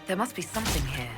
There must be something here.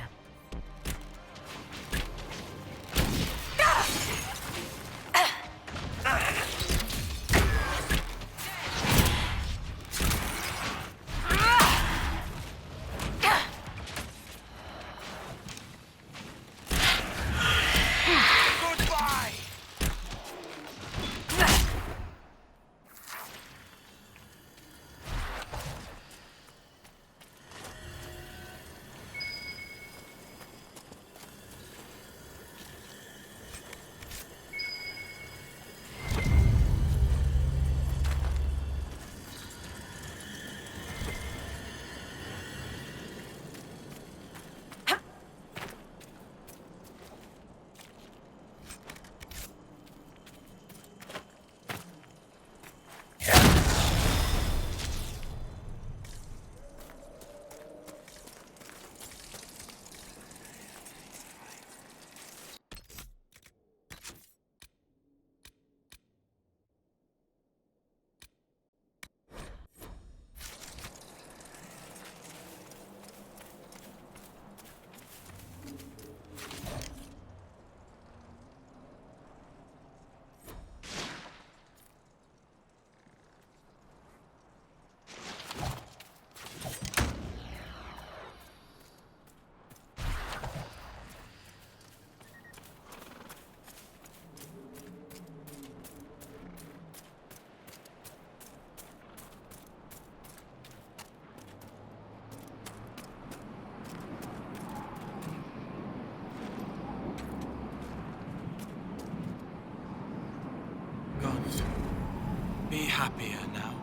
Be happier now.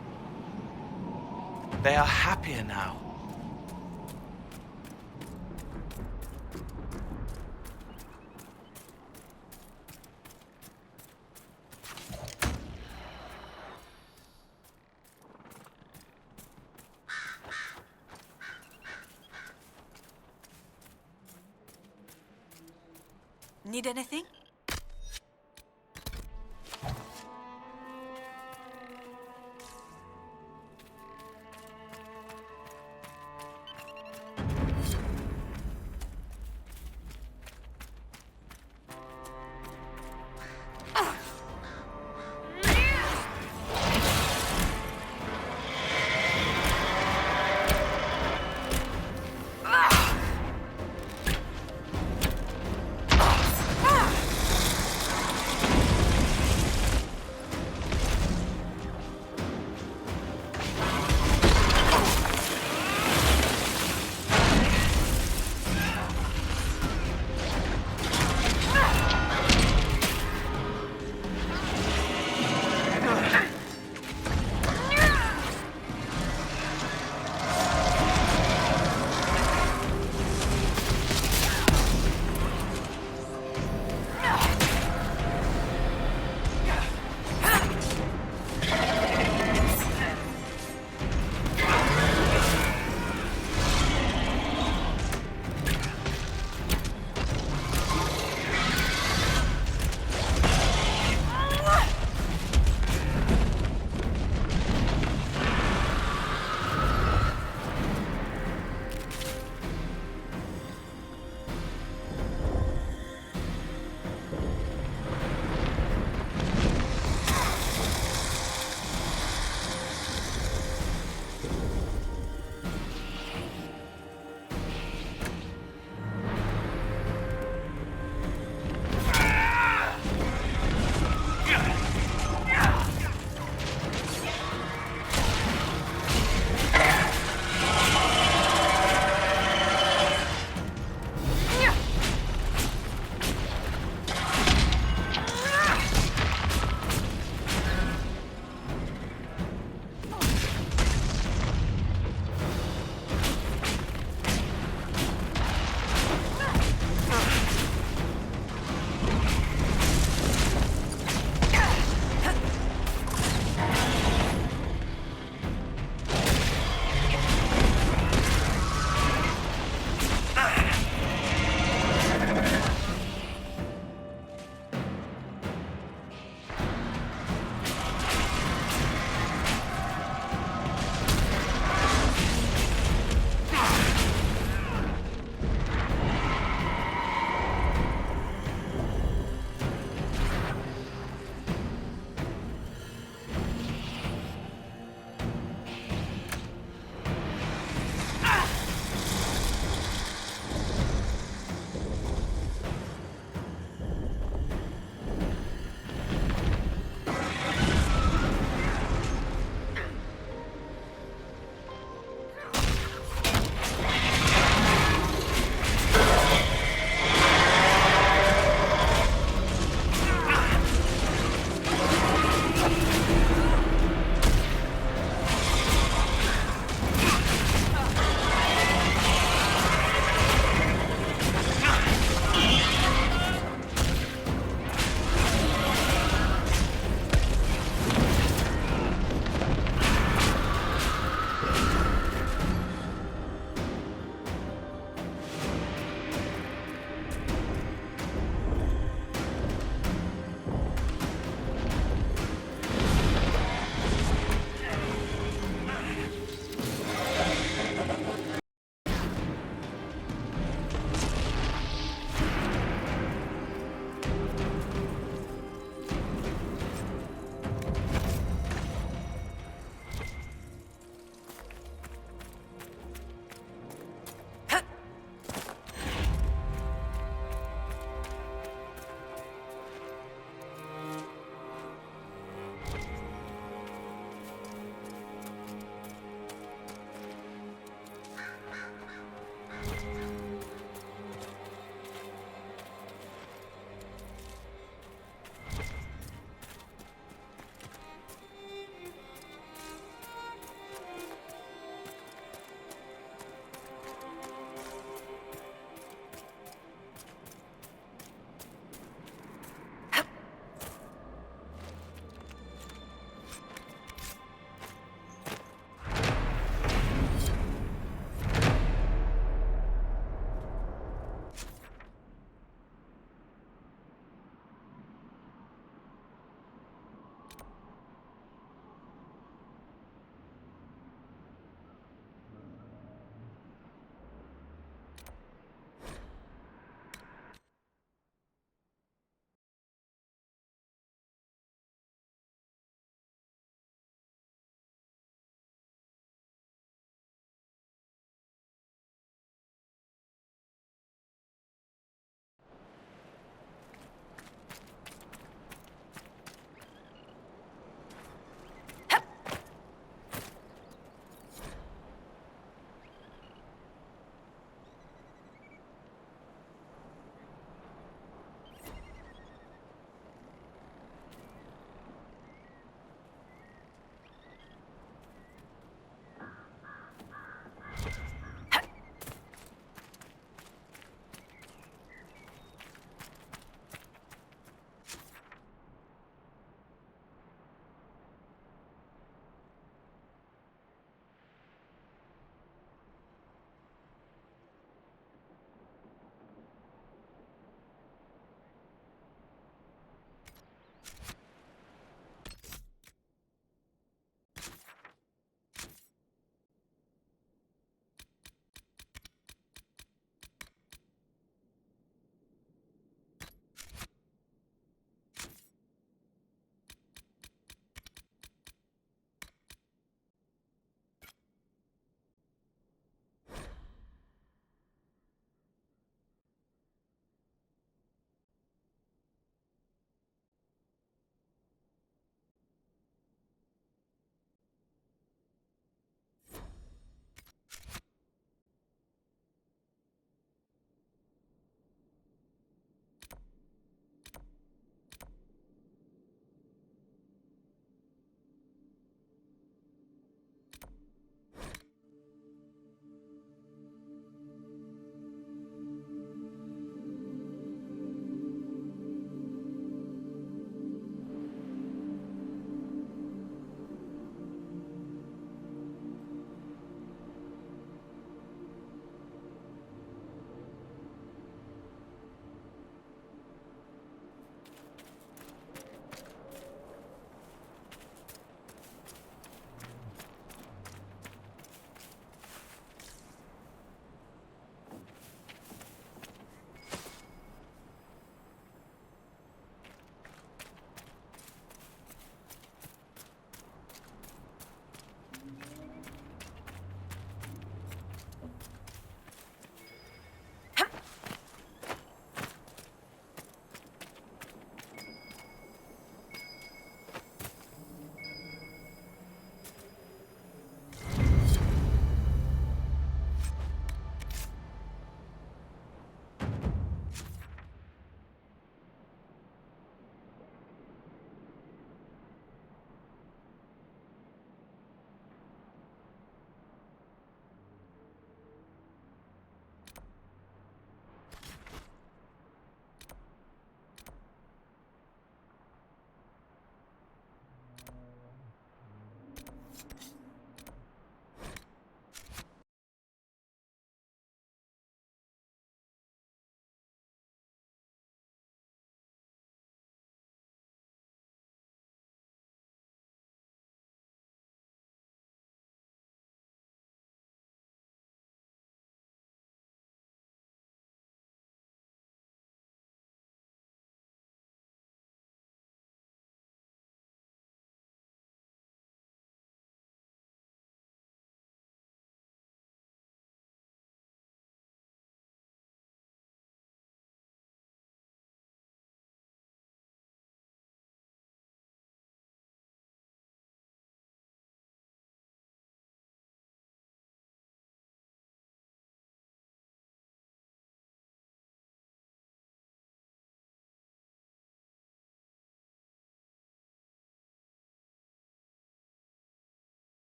They are happier now. Need anything?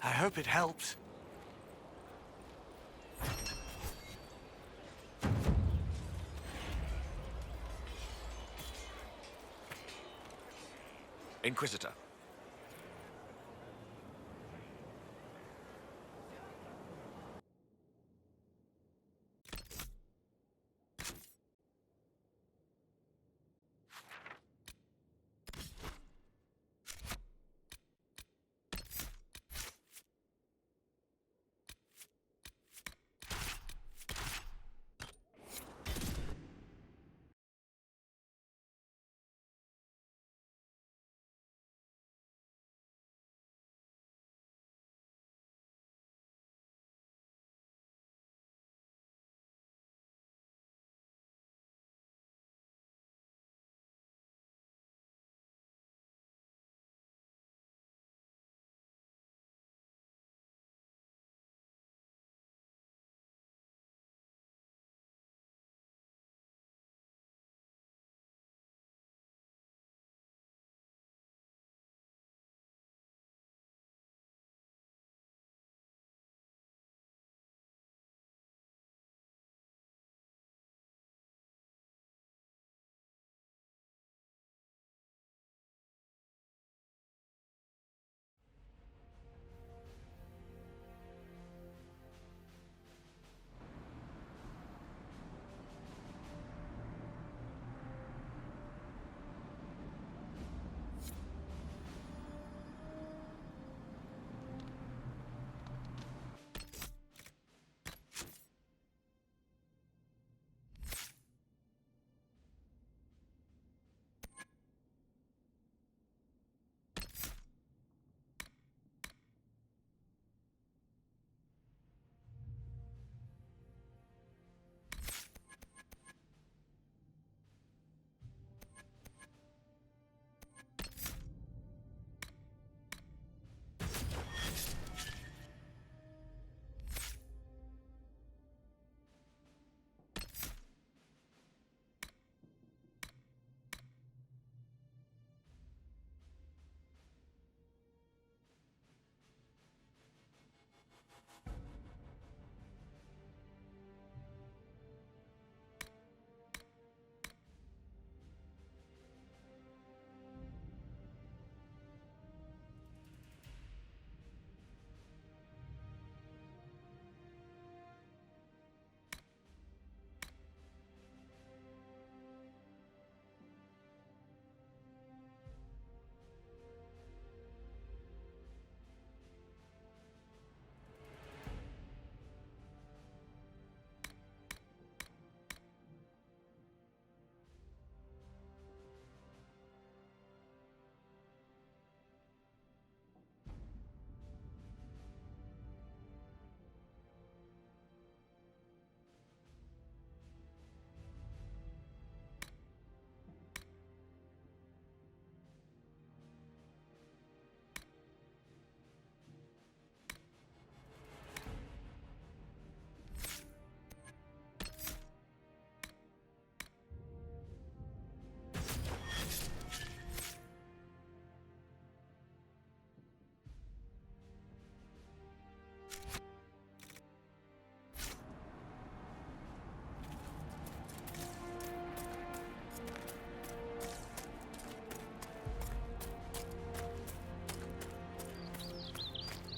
I hope it helps. Inquisitor.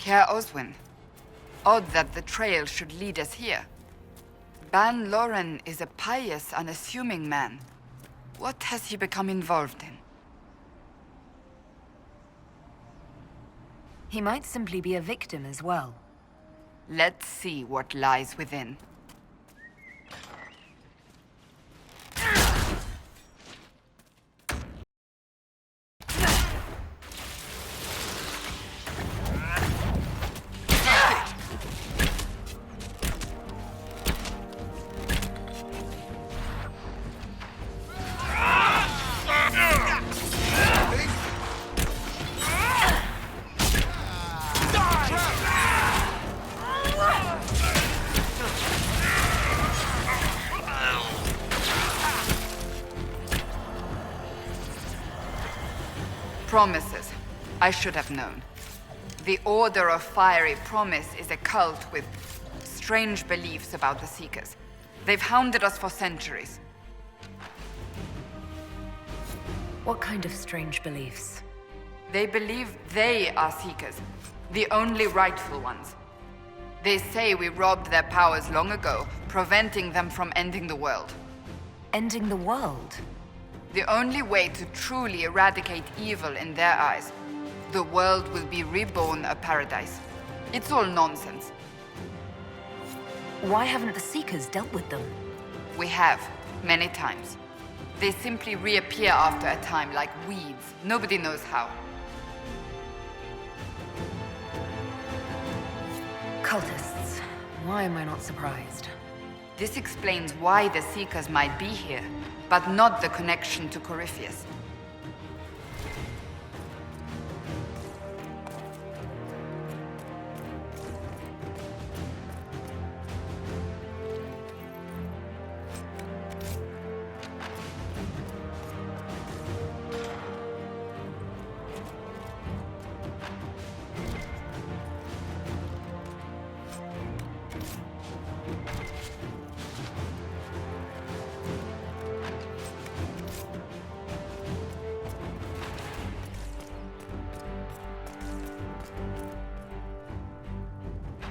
Care Oswin. Odd that the trail should lead us here. Ban Loren is a pious, unassuming man. What has he become involved in? He might simply be a victim as well. Let's see what lies within. Promises. I should have known. The Order of Fiery Promise is a cult with strange beliefs about the Seekers. They've hounded us for centuries. What kind of strange beliefs? They believe they are Seekers, the only rightful ones. They say we robbed their powers long ago, preventing them from ending the world. Ending the world? The only way to truly eradicate evil in their eyes, the world will be reborn a paradise. It's all nonsense. Why haven't the Seekers dealt with them? We have, many times. They simply reappear after a time like weeds. Nobody knows how. Cultists. Why am I not surprised? This explains why the Seekers might be here, but not the connection to Corypheus.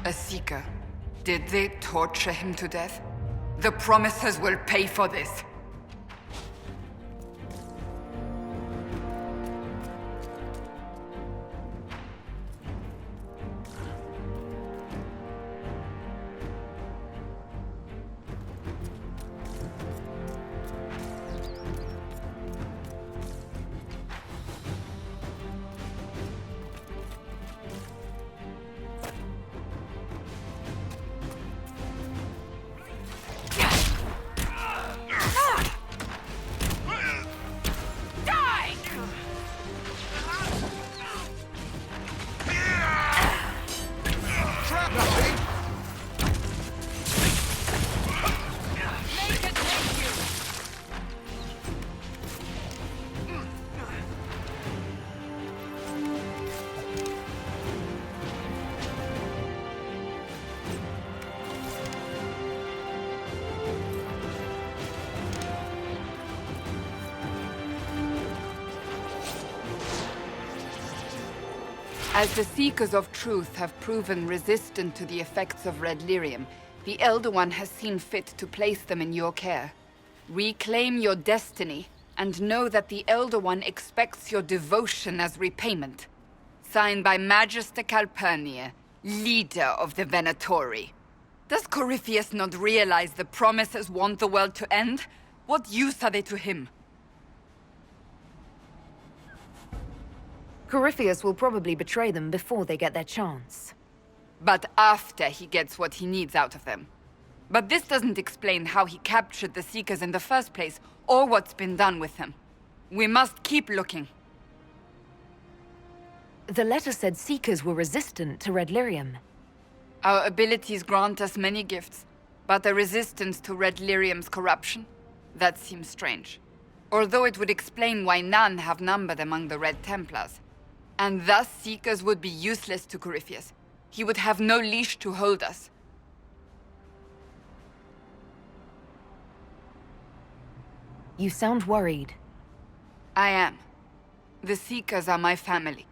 A Seeker. Did they torture him to death? The Promisers will pay for this. As the Seekers of Truth have proven resistant to the effects of red lyrium, the Elder One has seen fit to place them in your care. Reclaim your destiny, and know that the Elder One expects your devotion as repayment. Signed by Magister Calpurnia, leader of the Venatori. Does Corypheus not realize the Promisers want the world to end? What use are they to him? Corypheus will probably betray them before they get their chance. But after he gets what he needs out of them. But this doesn't explain how he captured the Seekers in the first place, or what's been done with them. We must keep looking. The letter said Seekers were resistant to red lyrium. Our abilities grant us many gifts, but a resistance to red lyrium's corruption? That seems strange. Although it would explain why none have numbered among the Red Templars. And thus Seekers would be useless to Corypheus. He would have no leash to hold us. You sound worried. I am. The Seekers are my family.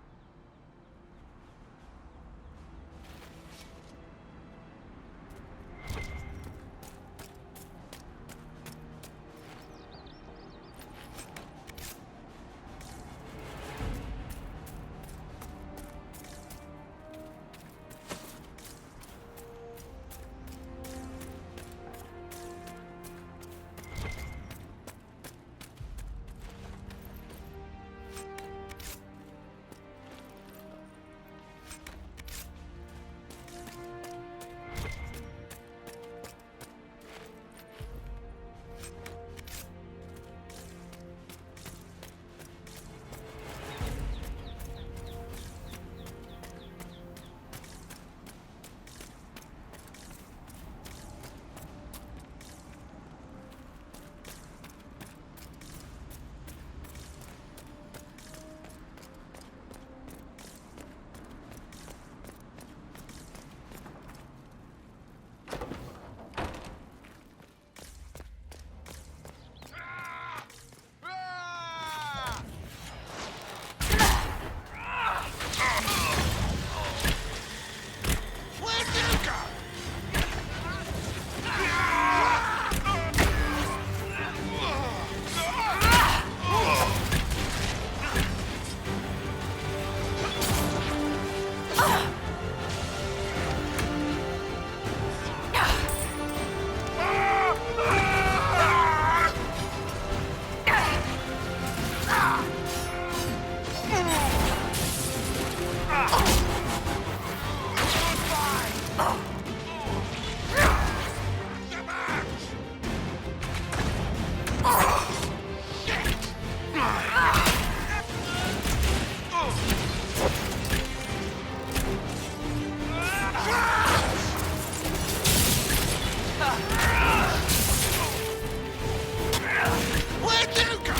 Where'd you go?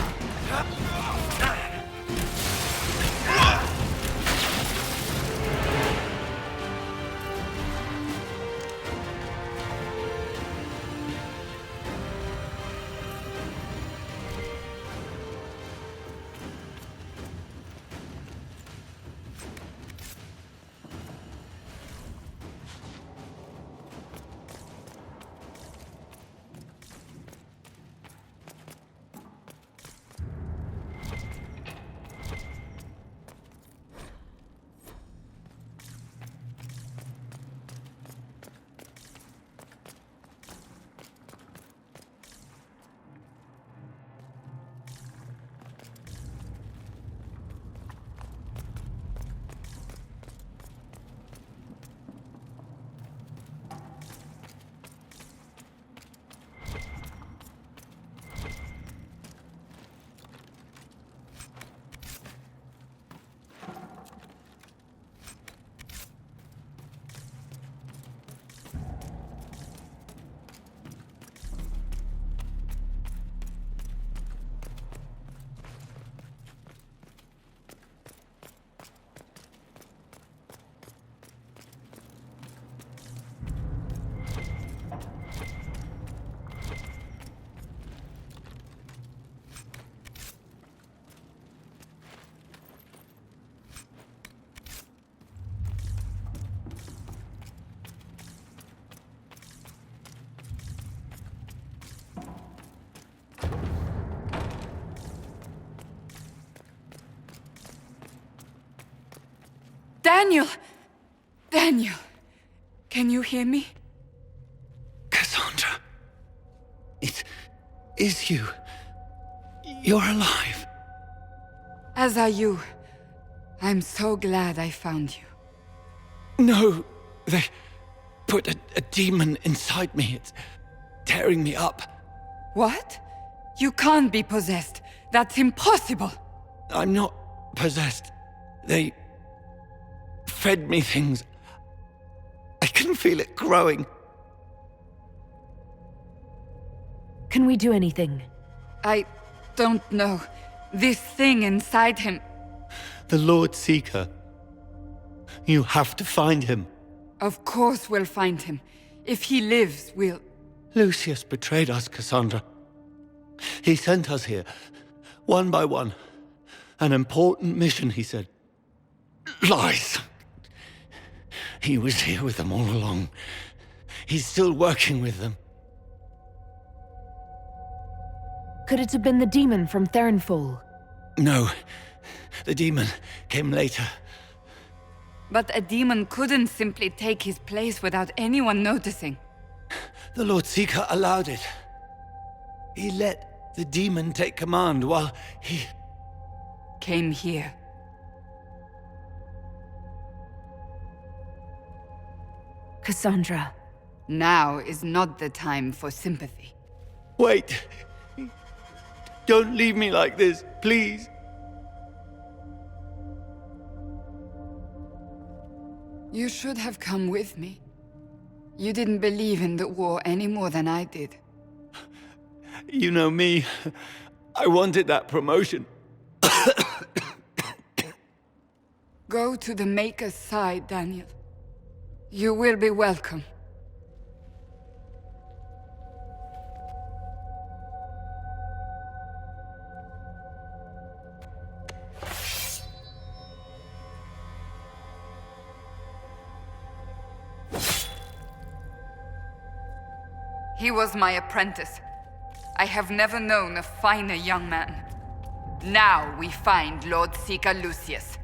Daniel! Daniel! Can you hear me? Cassandra. It is you. You're alive. As are you. I'm so glad I found you. No, they put a demon inside me. It's tearing me up. What? You can't be possessed. That's impossible. I'm not possessed. They fed me things. I can feel it growing. Can we do anything? I don't know. This thing inside him. The Lord Seeker. You have to find him. Of course we'll find him. If he lives, we'll... Lucius betrayed us, Cassandra. He sent us here, one by one. An important mission, he said. Lies. He was here with them all along. He's still working with them. Could it have been the demon from Therenfall? No. The demon came later. But a demon couldn't simply take his place without anyone noticing. The Lord Seeker allowed it. He let the demon take command while he... Came here. Cassandra. Now is not the time for sympathy. Wait. Don't leave me like this, please. You should have come with me. You didn't believe in the war any more than I did. You know me. I wanted that promotion. Go to the Maker's side, Daniel. You will be welcome. He was my apprentice. I have never known a finer young man. Now we find Lord Seeker Lucius.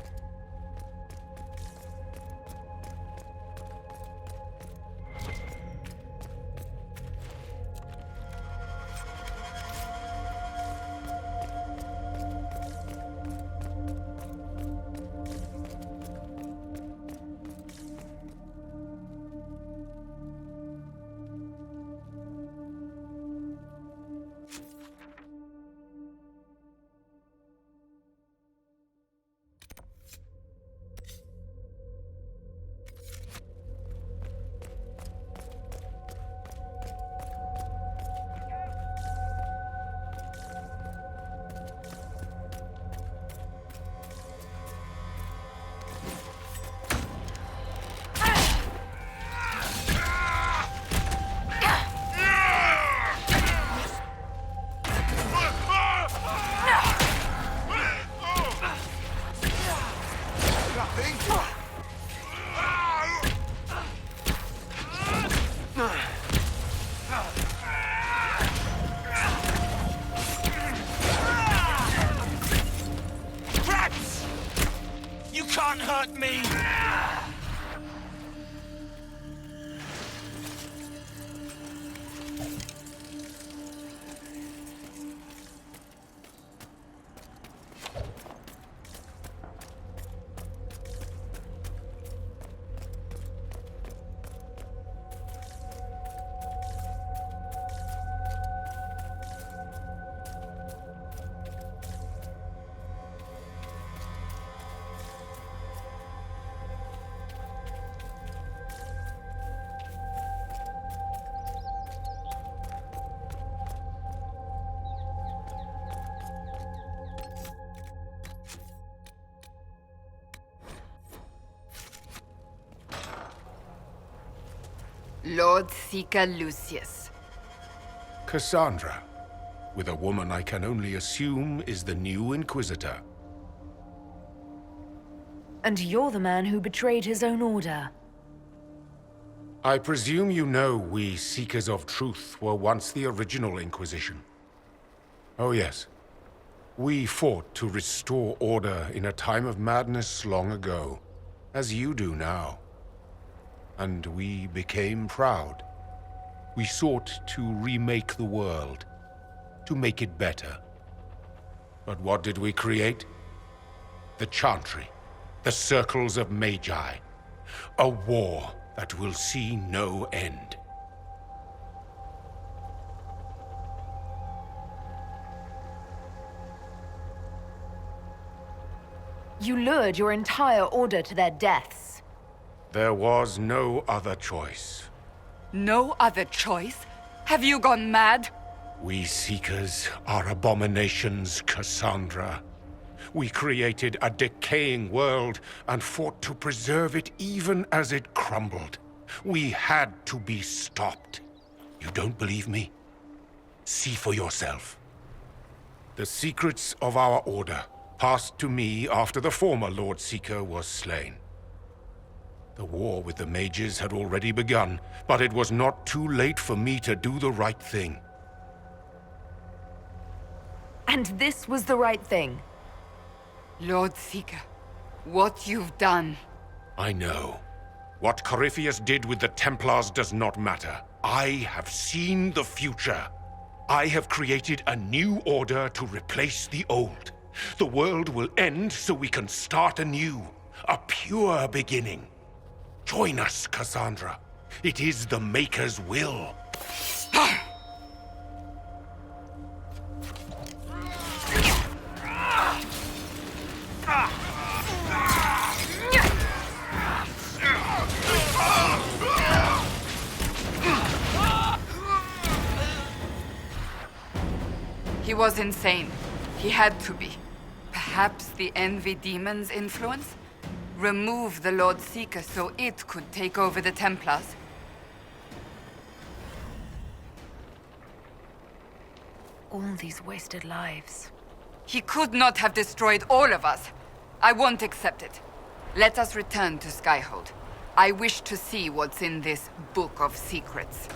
Lord Seeker Lucius. Cassandra, with a woman I can only assume is the new Inquisitor. And you're the man who betrayed his own order. I presume you know we Seekers of Truth were once the original Inquisition. Oh yes. We fought to restore order in a time of madness long ago, as you do now. And we became proud. We sought to remake the world, to make it better. But what did we create? The Chantry, the Circles of Magi. A war that will see no end. You lured your entire order to their deaths. There was no other choice. No other choice? Have you gone mad? We Seekers are abominations, Cassandra. We created a decaying world and fought to preserve it even as it crumbled. We had to be stopped. You don't believe me? See for yourself. The secrets of our order passed to me after the former Lord Seeker was slain. The war with the mages had already begun, but it was not too late for me to do the right thing. And this was the right thing. Lord Seeker, what you've done. I know. What Corypheus did with the Templars does not matter. I have seen the future. I have created a new order to replace the old. The world will end so we can start anew. A pure beginning. Join us, Cassandra. It is the Maker's will. He was insane. He had to be. Perhaps the Envy Demon's influence? Remove the Lord Seeker so it could take over the Templars? All these wasted lives. He could not have destroyed all of us. I won't accept it. Let us return to Skyhold. I wish to see what's in this Book of Secrets.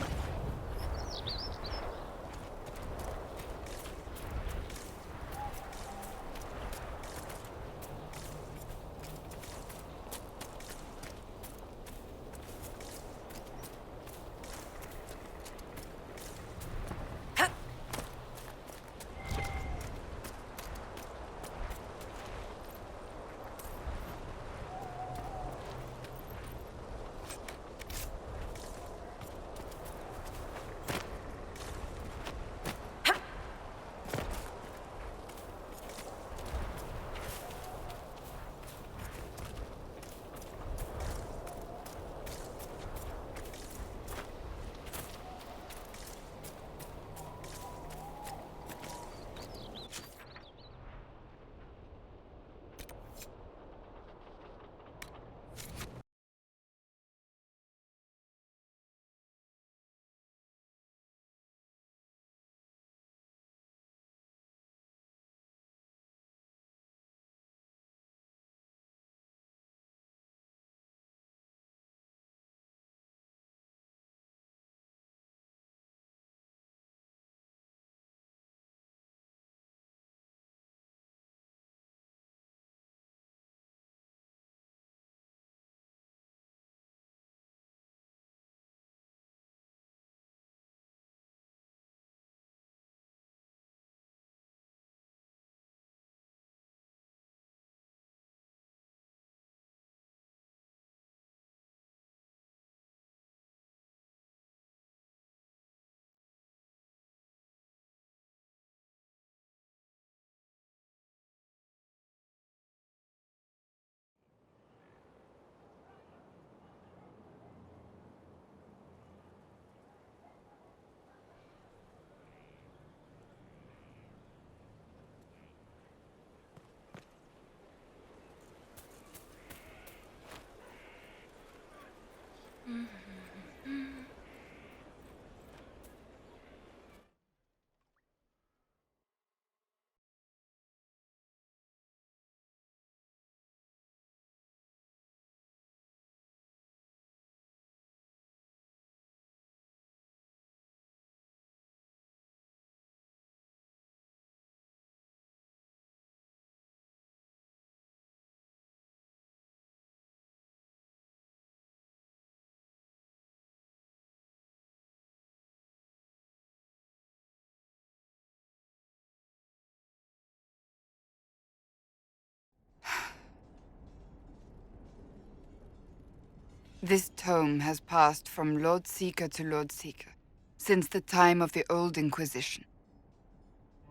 This tome has passed from Lord Seeker to Lord Seeker since the time of the Old Inquisition.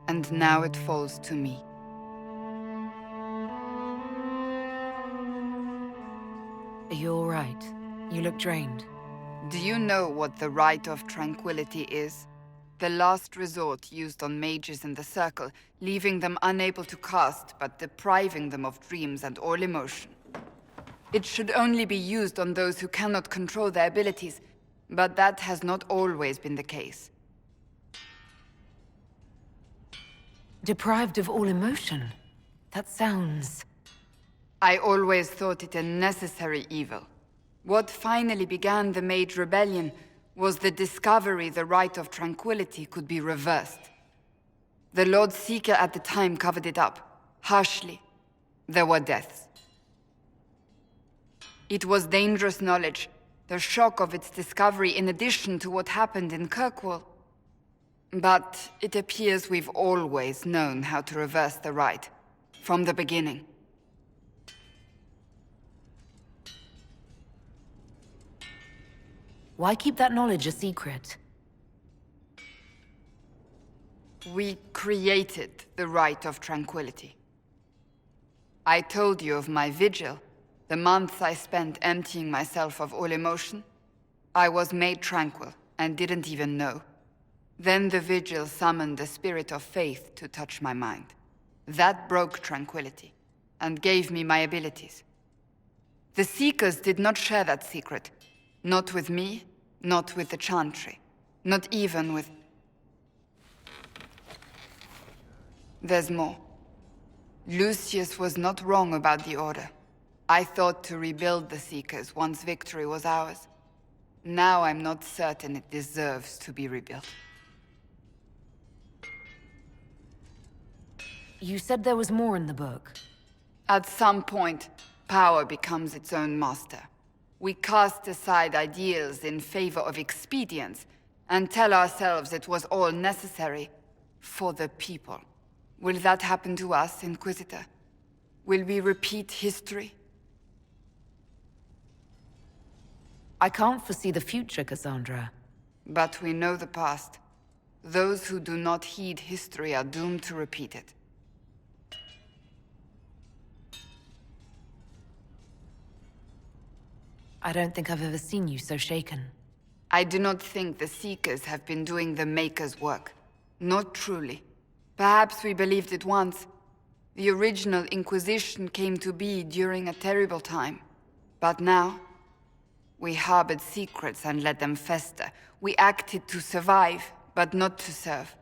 And now it falls to me. Are you all right? You look drained. Do you know what the Rite of Tranquility is? The last resort used on mages in the Circle, leaving them unable to cast, but depriving them of dreams and all emotion. It should only be used on those who cannot control their abilities, but that has not always been the case. Deprived of all emotion? That sounds... I always thought it a necessary evil. What finally began the Mage Rebellion was the discovery the Rite of Tranquility could be reversed. The Lord Seeker at the time covered it up, harshly. There were deaths. It was dangerous knowledge, the shock of its discovery in addition to what happened in Kirkwall. But it appears we've always known how to reverse the Rite, from the beginning. Why keep that knowledge a secret? We created the Rite of Tranquility. I told you of my vigil, the months I spent emptying myself of all emotion. I was made tranquil and didn't even know. Then the vigil summoned the spirit of faith to touch my mind. That broke tranquility and gave me my abilities. The Seekers did not share that secret. Not with me, not with the Chantry, not even with... There's more. Lucius was not wrong about the Order. I thought to rebuild the Seekers once victory was ours. Now I'm not certain it deserves to be rebuilt. You said there was more in the book. At some point, power becomes its own master. We cast aside ideals in favor of expedience, and tell ourselves it was all necessary for the people. Will that happen to us, Inquisitor? Will we repeat history? I can't foresee the future, Cassandra. But we know the past. Those who do not heed history are doomed to repeat it. I don't think I've ever seen you so shaken. I do not think the Seekers have been doing the Maker's work. Not truly. Perhaps we believed it once. The original Inquisition came to be during a terrible time. But now, we harbored secrets and let them fester. We acted to survive, but not to serve.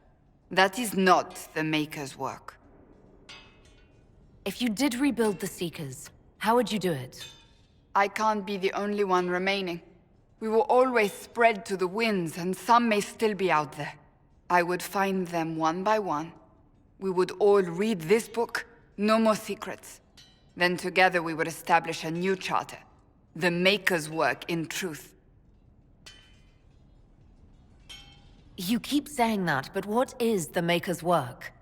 That is not the Maker's work. If you did rebuild the Seekers, how would you do it? I can't be the only one remaining. We will always spread to the winds, and some may still be out there. I would find them one by one. We would all read this book, no more secrets. Then together we would establish a new charter. The Maker's work in truth. You keep saying that, but what is the Maker's work?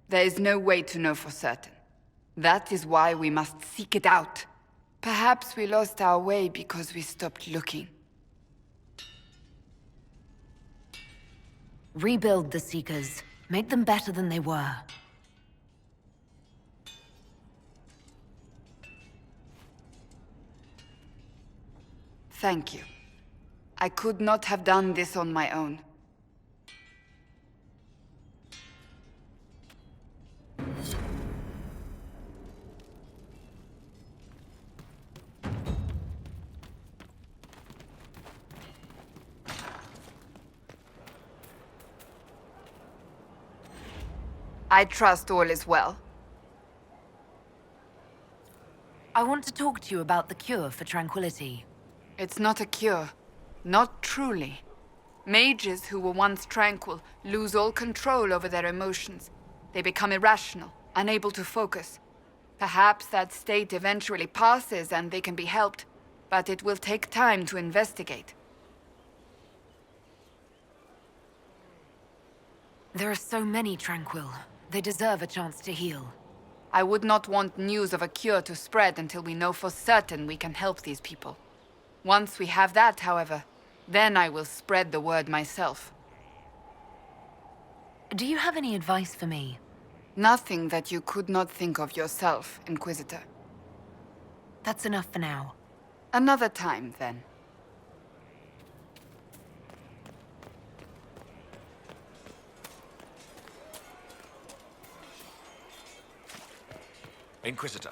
There is no way to know for certain. That is why we must seek it out. Perhaps we lost our way because we stopped looking. Rebuild the Seekers. Make them better than they were. Thank you. I could not have done this on my own. I trust all is well. I want to talk to you about the cure for tranquility. It's not a cure. Not truly. Mages who were once tranquil lose all control over their emotions. They become irrational, unable to focus. Perhaps that state eventually passes and they can be helped, but it will take time to investigate. There are so many tranquil. They deserve a chance to heal. I would not want news of a cure to spread until we know for certain we can help these people. Once we have that, however, then I will spread the word myself. Do you have any advice for me? Nothing that you could not think of yourself, Inquisitor. That's enough for now. Another time, then. Inquisitor.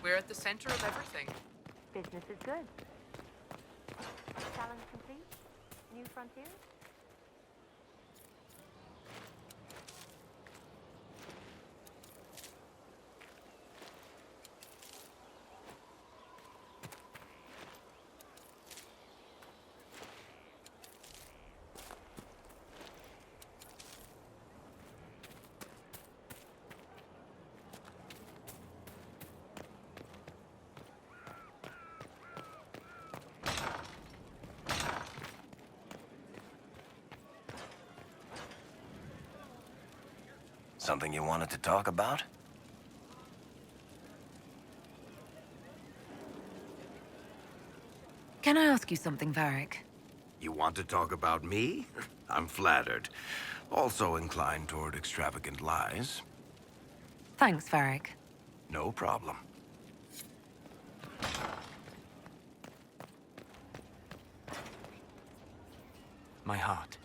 We're at the center of everything. Business is good. Challenge complete? New frontiers? Something you wanted to talk about? Can I ask you something, Varric? You want to talk about me? I'm flattered. Also inclined toward extravagant lies. Thanks, Varric. No problem. My heart.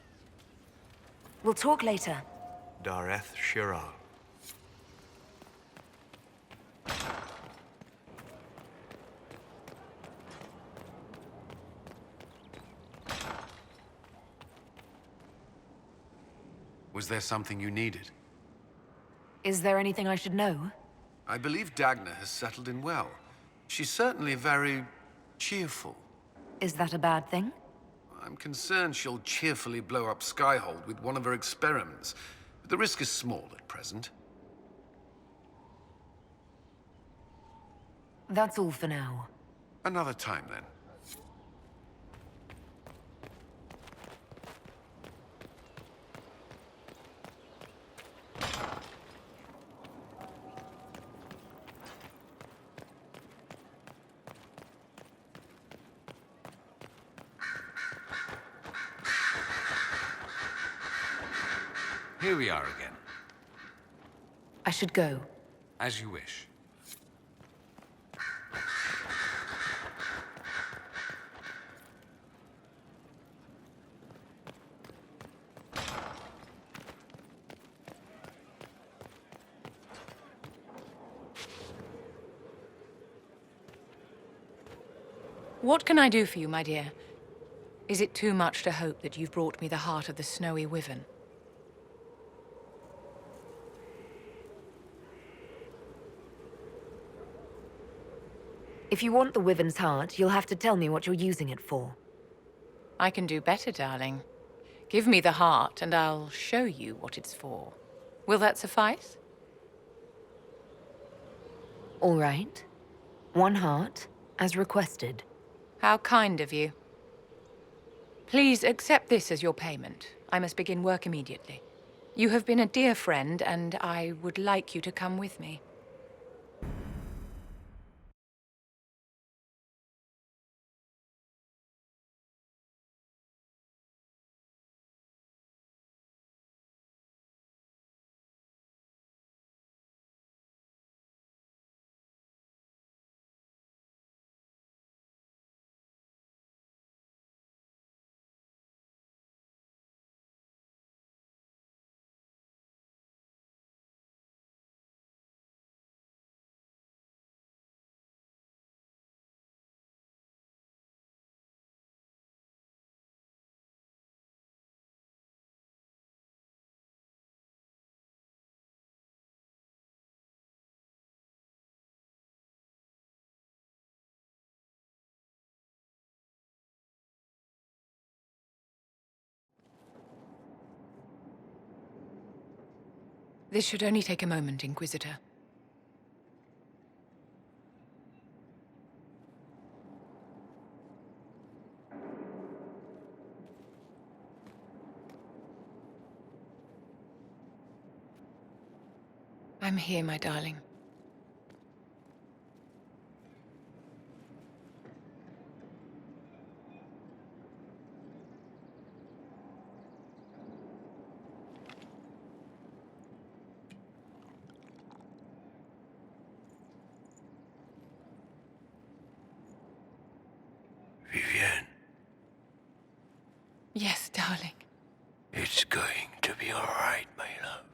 We'll talk later. Dareth Shiral. Was there something you needed? Is there anything I should know? I believe Dagna has settled in well. She's certainly very cheerful. Is that a bad thing? I'm concerned she'll cheerfully blow up Skyhold with one of her experiments. But the risk is small at present. That's all for now. Another time, then. Here we are again. I should go. As you wish. What can I do for you, my dear? Is it too much to hope that you've brought me the heart of the snowy wyvern? If you want the wyvern's heart, you'll have to tell me what you're using it for. I can do better, darling. Give me the heart, and I'll show you what it's for. Will that suffice? All right. One heart, as requested. How kind of you. Please accept this as your payment. I must begin work immediately. You have been a dear friend, and I would like you to come with me. This should only take a moment, Inquisitor. I'm here, my darling. Vivienne, Yes, darling. it's going to be all right, my love.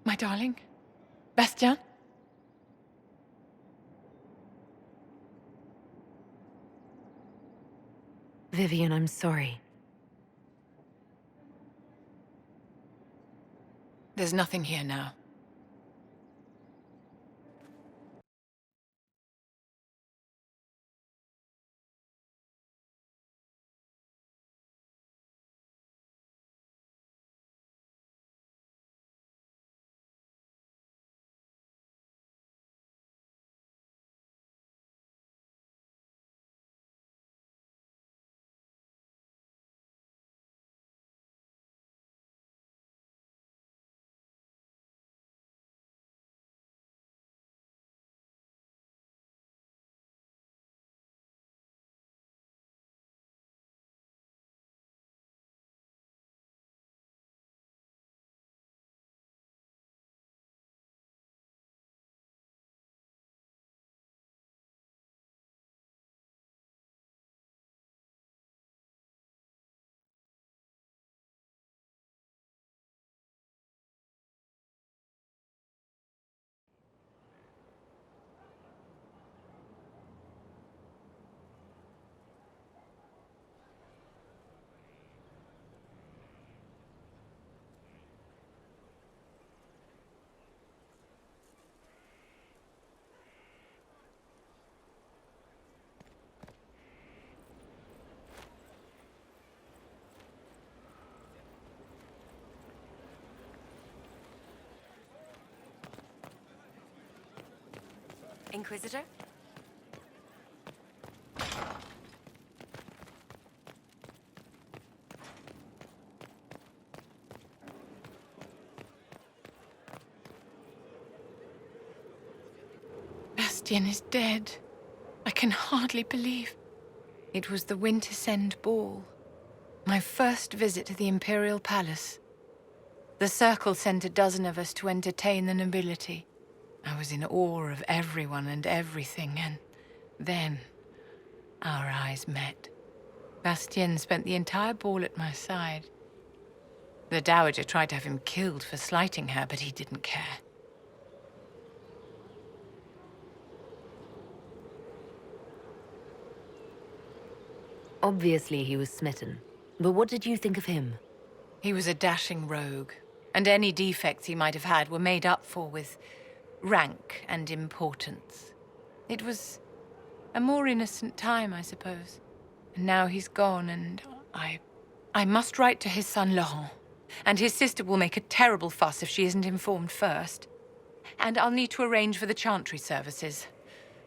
My darling? Bastien? Vivian, I'm sorry. There's nothing here now. Inquisitor? Bastien is dead. I can hardly believe. It was the Wintersend Ball. My first visit to the Imperial Palace. The Circle sent a dozen of us to entertain the nobility. I was in awe of everyone and everything, and then our eyes met. Bastien spent the entire ball at my side. The Dowager tried to have him killed for slighting her, but he didn't care. Obviously he was smitten. But what did you think of him? He was a dashing rogue, and any defects he might have had were made up for with rank and importance. It was a more innocent time, I suppose. And now he's gone, and I must write to his son Laurent. And his sister will make a terrible fuss if she isn't informed first. And I'll need to arrange for the chantry services.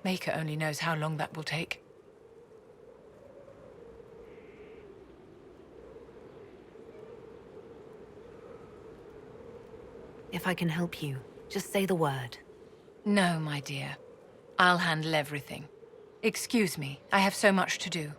Maker only knows how long that will take. If I can help you, just say the word. No, my dear. I'll handle everything. Excuse me, I have so much to do.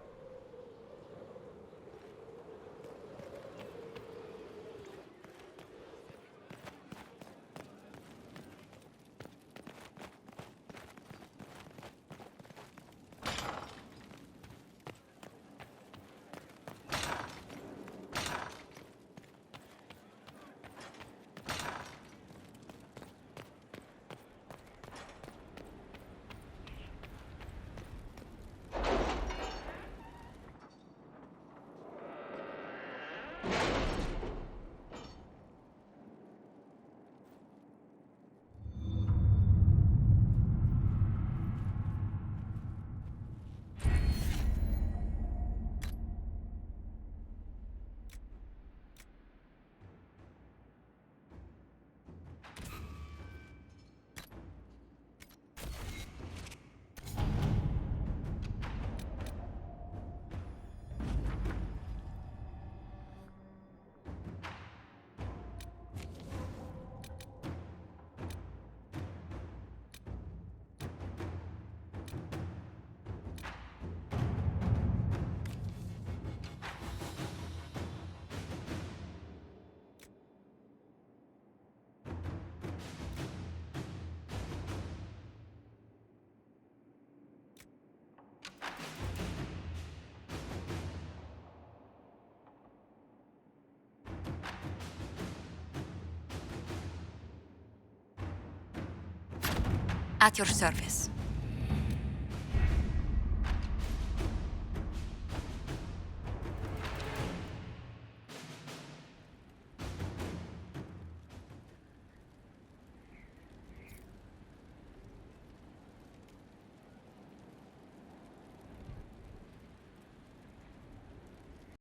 At your service.